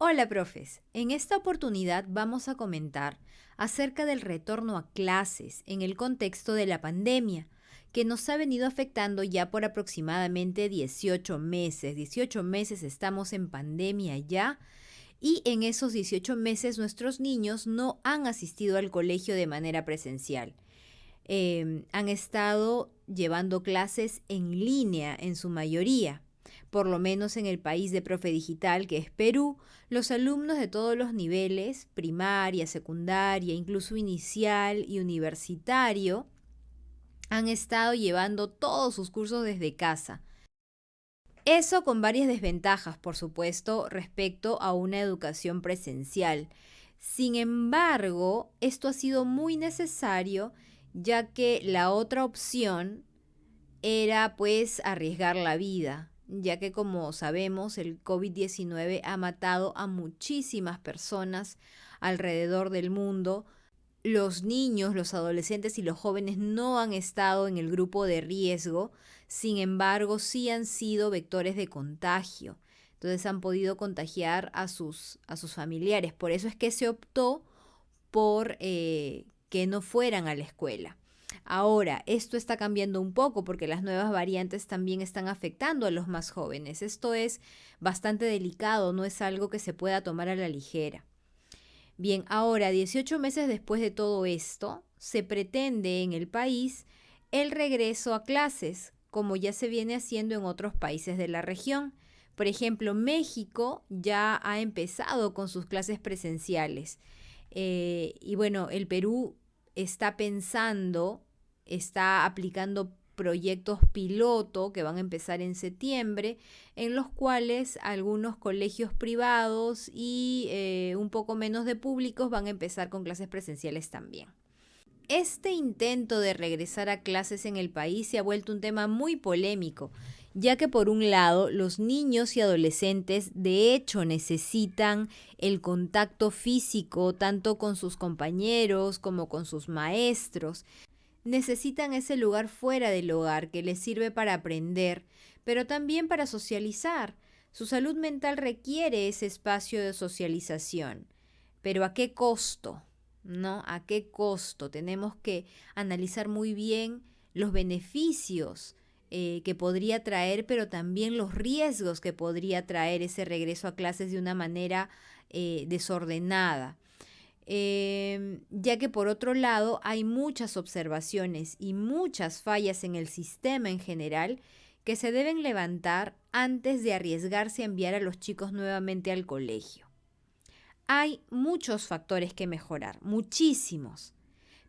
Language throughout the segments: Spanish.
Hola, profes. En esta oportunidad vamos a comentar acerca del retorno a clases en el contexto de la pandemia, que nos ha venido afectando ya por aproximadamente 18 meses. 18 meses estamos en pandemia ya y en esos 18 meses nuestros niños no han asistido al colegio de manera presencial. Han estado llevando clases en línea en su mayoría. Por lo menos en el país de Profe Digital, que es Perú, los alumnos de todos los niveles, primaria, secundaria, incluso inicial y universitario, han estado llevando todos sus cursos desde casa. Eso con varias desventajas, por supuesto, respecto a una educación presencial. Sin embargo, esto ha sido muy necesario, ya que la otra opción era pues arriesgar la vida, ya que como sabemos el COVID-19 ha matado a muchísimas personas alrededor del mundo. Los niños, los adolescentes y los jóvenes no han estado en el grupo de riesgo, sin embargo sí han sido vectores de contagio. Entonces han podido contagiar a sus familiares. Por eso es que se optó por que no fueran a la escuela. Ahora, esto está cambiando un poco porque las nuevas variantes también están afectando a los más jóvenes. Esto es bastante delicado, no es algo que se pueda tomar a la ligera. Bien, ahora, 18 meses después de todo esto, se pretende en el país el regreso a clases, como ya se viene haciendo en otros países de la región. Por ejemplo, México ya ha empezado con sus clases presenciales. Y bueno, el Perú está pensando, está aplicando proyectos piloto que van a empezar en septiembre, en los cuales algunos colegios privados y un poco menos de públicos van a empezar con clases presenciales también. Este intento de regresar a clases en el país se ha vuelto un tema muy polémico, ya que por un lado los niños y adolescentes de hecho necesitan el contacto físico tanto con sus compañeros como con sus maestros. Necesitan ese lugar fuera del hogar que les sirve para aprender, pero también para socializar. Su salud mental requiere ese espacio de socialización. Pero ¿a qué costo? ¿No? ¿A qué costo? Tenemos que analizar muy bien los beneficios que podría traer, pero también los riesgos que podría traer ese regreso a clases de una manera desordenada. Ya que por otro lado hay muchas observaciones y muchas fallas en el sistema en general que se deben levantar antes de arriesgarse a enviar a los chicos nuevamente al colegio. Hay muchos factores que mejorar, muchísimos,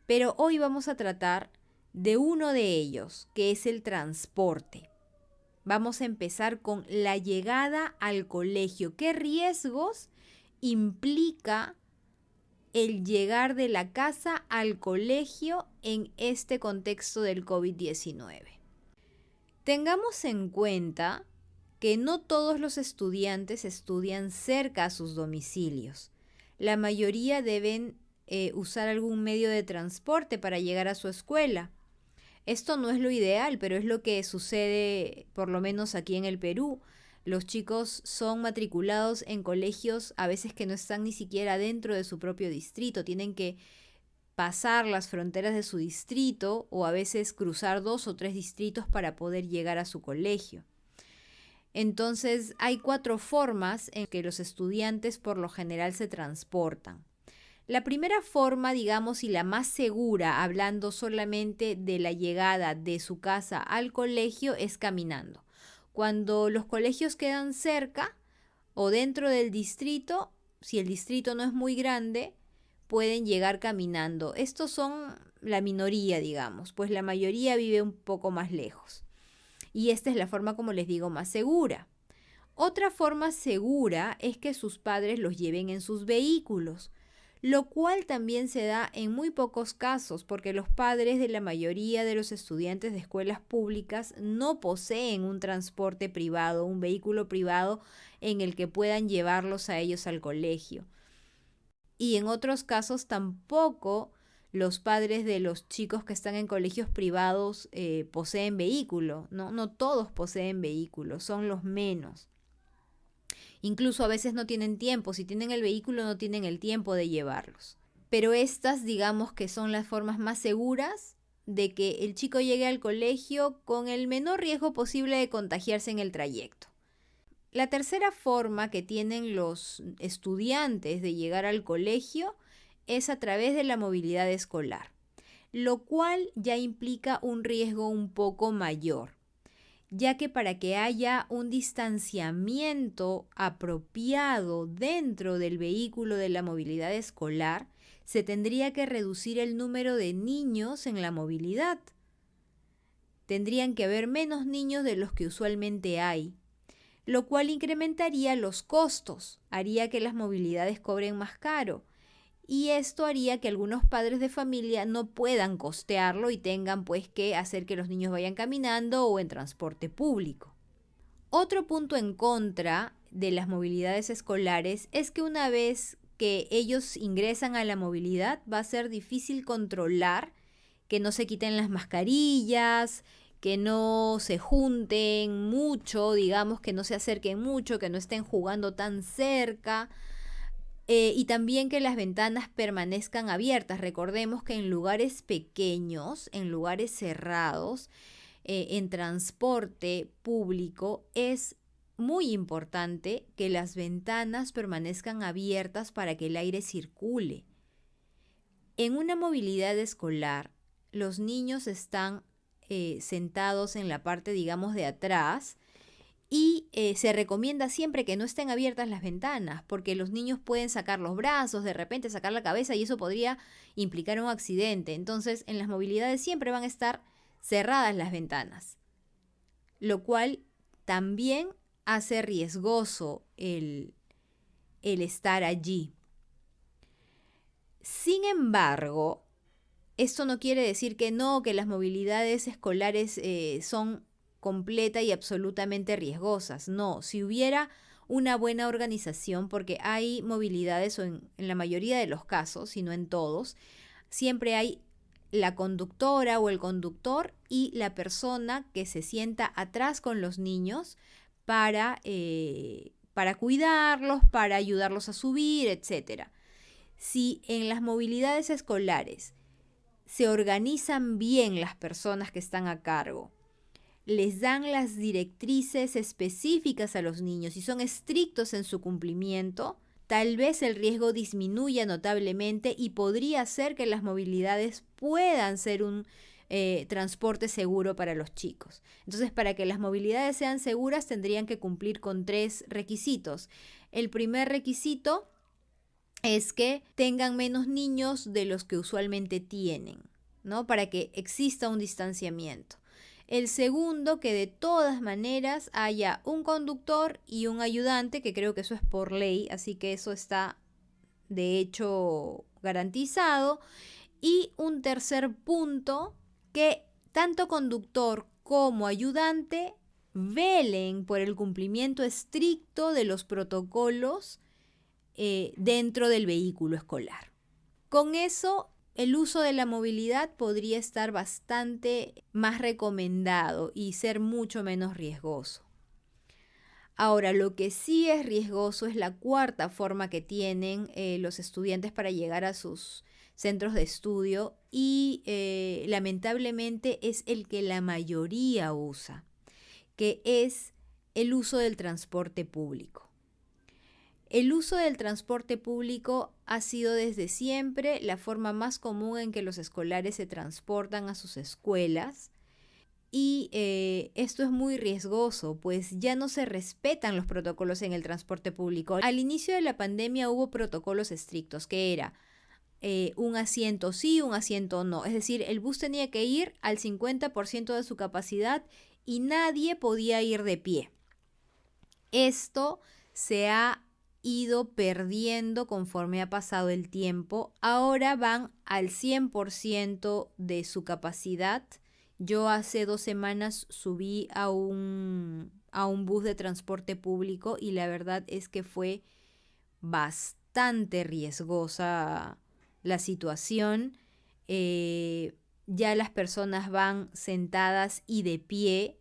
pero hoy vamos a tratar de uno de ellos, que es el transporte. Vamos a empezar con la llegada al colegio. ¿Qué riesgos implica el llegar de la casa al colegio en este contexto del COVID-19? Tengamos en cuenta que no todos los estudiantes estudian cerca a sus domicilios. La mayoría deben usar algún medio de transporte para llegar a su escuela. Esto no es lo ideal, pero es lo que sucede por lo menos aquí en el Perú. Los chicos son matriculados en colegios a veces que no están ni siquiera dentro de su propio distrito. Tienen que pasar las fronteras de su distrito o a veces cruzar 2 o 3 distritos para poder llegar a su colegio. Entonces hay 4 formas en que los estudiantes por lo general se transportan. La primera forma, digamos, y la más segura, hablando solamente de la llegada de su casa al colegio, es caminando. Cuando los colegios quedan cerca o dentro del distrito, si el distrito no es muy grande, pueden llegar caminando. Estos son la minoría, digamos, pues la mayoría vive un poco más lejos. Y esta es la forma, como les digo, más segura. Otra forma segura es que sus padres los lleven en sus vehículos, lo cual también se da en muy pocos casos porque los padres de la mayoría de los estudiantes de escuelas públicas no poseen un transporte privado, un vehículo privado en el que puedan llevarlos a ellos al colegio. Y en otros casos tampoco los padres de los chicos que están en colegios privados poseen vehículo, ¿no? No todos poseen vehículo, son los menos. Incluso a veces no tienen tiempo, si tienen el vehículo no tienen el tiempo de llevarlos. Pero estas, digamos que son las formas más seguras de que el chico llegue al colegio con el menor riesgo posible de contagiarse en el trayecto. La tercera forma que tienen los estudiantes de llegar al colegio es a través de la movilidad escolar, lo cual ya implica un riesgo un poco mayor, ya que para que haya un distanciamiento apropiado dentro del vehículo de la movilidad escolar, se tendría que reducir el número de niños en la movilidad. Tendrían que haber menos niños de los que usualmente hay, lo cual incrementaría los costos, haría que las movilidades cobren más caro. Y esto haría que algunos padres de familia no puedan costearlo y tengan pues que hacer que los niños vayan caminando o en transporte público. Otro punto en contra de las movilidades escolares es que una vez que ellos ingresan a la movilidad va a ser difícil controlar que no se quiten las mascarillas, que no se junten mucho, digamos, que no se acerquen mucho, que no estén jugando tan cerca. Y también que las ventanas permanezcan abiertas. Recordemos que en lugares pequeños, en lugares cerrados, en transporte público, es muy importante que las ventanas permanezcan abiertas para que el aire circule. En una movilidad escolar, los niños están sentados en la parte, digamos, de atrás, y se recomienda siempre que no estén abiertas las ventanas, porque los niños pueden sacar los brazos, de repente sacar la cabeza y eso podría implicar un accidente. Entonces, en las movilidades siempre van a estar cerradas las ventanas, lo cual también hace riesgoso el estar allí. Sin embargo, esto no quiere decir que no, que las movilidades escolares son completa y absolutamente riesgosas. No, si hubiera una buena organización, porque hay movilidades, o en la mayoría de los casos, si no en todos, siempre hay la conductora o el conductor y la persona que se sienta atrás con los niños para cuidarlos, para ayudarlos a subir, etc. Si en las movilidades escolares se organizan bien las personas que están a cargo, les dan las directrices específicas a los niños y son estrictos en su cumplimiento, tal vez el riesgo disminuya notablemente y podría ser que las movilidades puedan ser un transporte seguro para los chicos. Entonces, para que las movilidades sean seguras, tendrían que cumplir con 3 requisitos. El primer requisito es que tengan menos niños de los que usualmente tienen, ¿no? Para que exista un distanciamiento. El segundo, que de todas maneras haya un conductor y un ayudante, que creo que eso es por ley, así que eso está de hecho garantizado. Y un tercer punto, que tanto conductor como ayudante velen por el cumplimiento estricto de los protocolos dentro del vehículo escolar. Con eso, el uso de la movilidad podría estar bastante más recomendado y ser mucho menos riesgoso. Ahora, lo que sí es riesgoso es la cuarta forma que tienen los estudiantes para llegar a sus centros de estudio y lamentablemente es el que la mayoría usa, que es el uso del transporte público. El uso del transporte público ha sido desde siempre la forma más común en que los escolares se transportan a sus escuelas y esto es muy riesgoso, pues ya no se respetan los protocolos en el transporte público. Al inicio de la pandemia hubo protocolos estrictos, que era un asiento sí, un asiento no. Es decir, el bus tenía que ir al 50% de su capacidad y nadie podía ir de pie. Esto se ha ido perdiendo conforme ha pasado el tiempo. Ahora van al 100% de su capacidad. Yo hace 2 semanas subí a un bus de transporte público y la verdad es que fue bastante riesgosa la situación. Ya las personas van sentadas y de pie.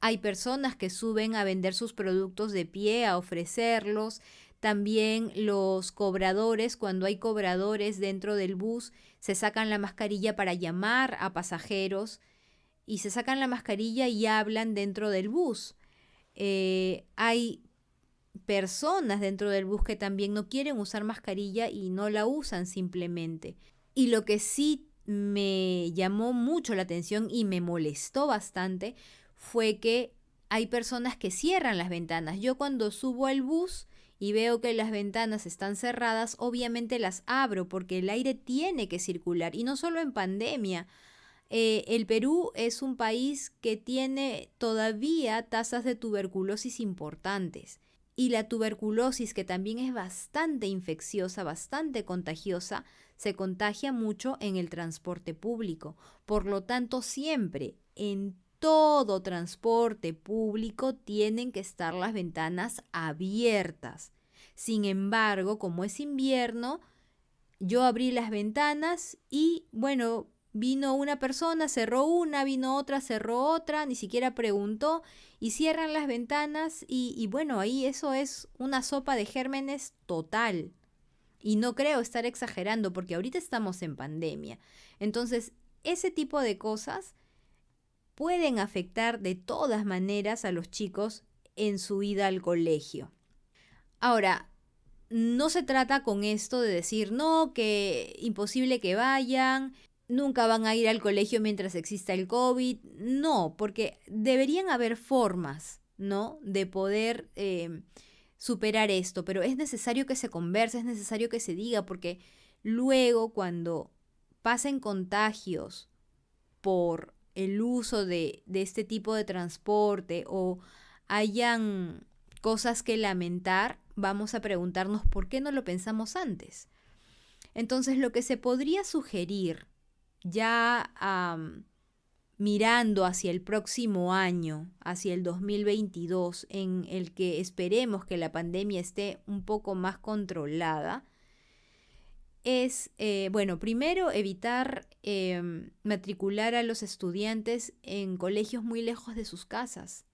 Hay personas que suben a vender sus productos de pie, a ofrecerlos. También los cobradores, cuando hay cobradores dentro del bus, se sacan la mascarilla para llamar a pasajeros y se sacan la mascarilla y hablan dentro del bus. Hay personas dentro del bus que también no quieren usar mascarilla y no la usan simplemente. Y lo que sí me llamó mucho la atención y me molestó bastante fue que hay personas que cierran las ventanas. Yo cuando subo al bus y veo que las ventanas están cerradas, obviamente las abro porque el aire tiene que circular. Y no solo en pandemia. El Perú es un país que tiene todavía tasas de tuberculosis importantes. Y la tuberculosis, que también es bastante infecciosa, bastante contagiosa, se contagia mucho en el transporte público. Por lo tanto, siempre en todo transporte público tienen que estar las ventanas abiertas. Sin embargo, como es invierno, yo abrí las ventanas y bueno, vino una persona, cerró una, vino otra, cerró otra, ni siquiera preguntó y cierran las ventanas y bueno, ahí eso es una sopa de gérmenes total. Y no creo estar exagerando porque ahorita estamos en pandemia. Entonces, ese tipo de cosas pueden afectar de todas maneras a los chicos en su ida al colegio. Ahora, no se trata con esto de decir, no, que imposible que vayan, nunca van a ir al colegio mientras exista el COVID. No, porque deberían haber formas, ¿no?, de poder superar esto, pero es necesario que se converse, es necesario que se diga, porque luego cuando pasen contagios por el uso de este tipo de transporte o hayan cosas que lamentar, vamos a preguntarnos por qué no lo pensamos antes. Entonces, lo que se podría sugerir ya mirando hacia el próximo año, hacia el 2022, en el que esperemos que la pandemia esté un poco más controlada, es, bueno, primero evitar matricular a los estudiantes en colegios muy lejos de sus casas.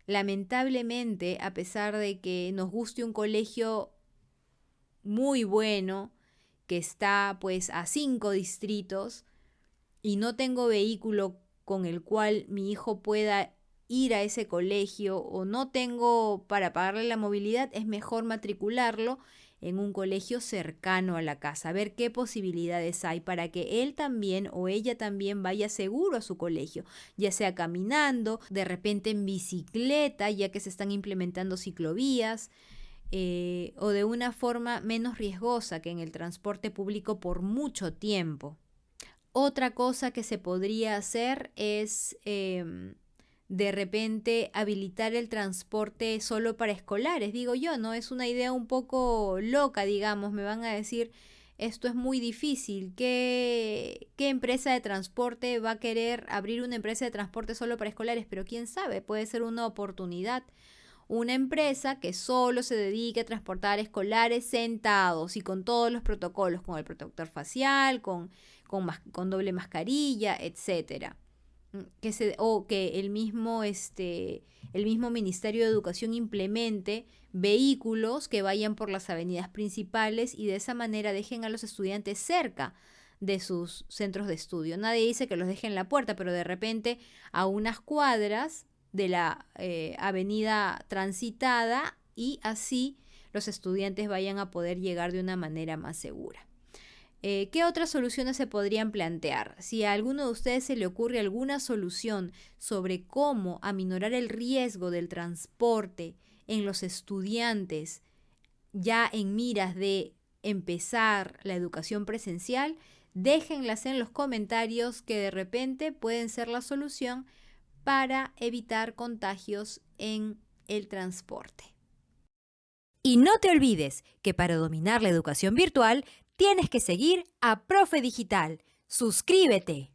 Lamentablemente, a pesar de que nos guste un colegio muy bueno, que está pues a 5 distritos, y no tengo vehículo con el cual mi hijo pueda ir a ese colegio o no tengo para pagarle la movilidad, es mejor matricularlo en un colegio cercano a la casa, ver qué posibilidades hay para que él también o ella también vaya seguro a su colegio, ya sea caminando, de repente en bicicleta, ya que se están implementando ciclovías, o de una forma menos riesgosa que en el transporte público por mucho tiempo. Otra cosa que se podría hacer es de repente habilitar el transporte solo para escolares, digo yo, ¿no? Es una idea un poco loca, digamos, me van a decir, esto es muy difícil, ¿qué empresa de transporte va a querer abrir una empresa de transporte solo para escolares? Pero quién sabe, puede ser una oportunidad. Una empresa que solo se dedique a transportar escolares sentados y con todos los protocolos, con el protector facial, con doble mascarilla, etcétera. O que el mismo Ministerio de Educación implemente vehículos que vayan por las avenidas principales y de esa manera dejen a los estudiantes cerca de sus centros de estudio. Nadie dice que los dejen en la puerta, pero de repente a unas cuadras de la avenida transitada y así los estudiantes vayan a poder llegar de una manera más segura. ¿Qué otras soluciones se podrían plantear? Si a alguno de ustedes se le ocurre alguna solución sobre cómo aminorar el riesgo del transporte en los estudiantes ya en miras de empezar la educación presencial, déjenlas en los comentarios que de repente pueden ser la solución para evitar contagios en el transporte. Y no te olvides que para dominar la educación virtual tienes que seguir a Profe Digital. ¡Suscríbete!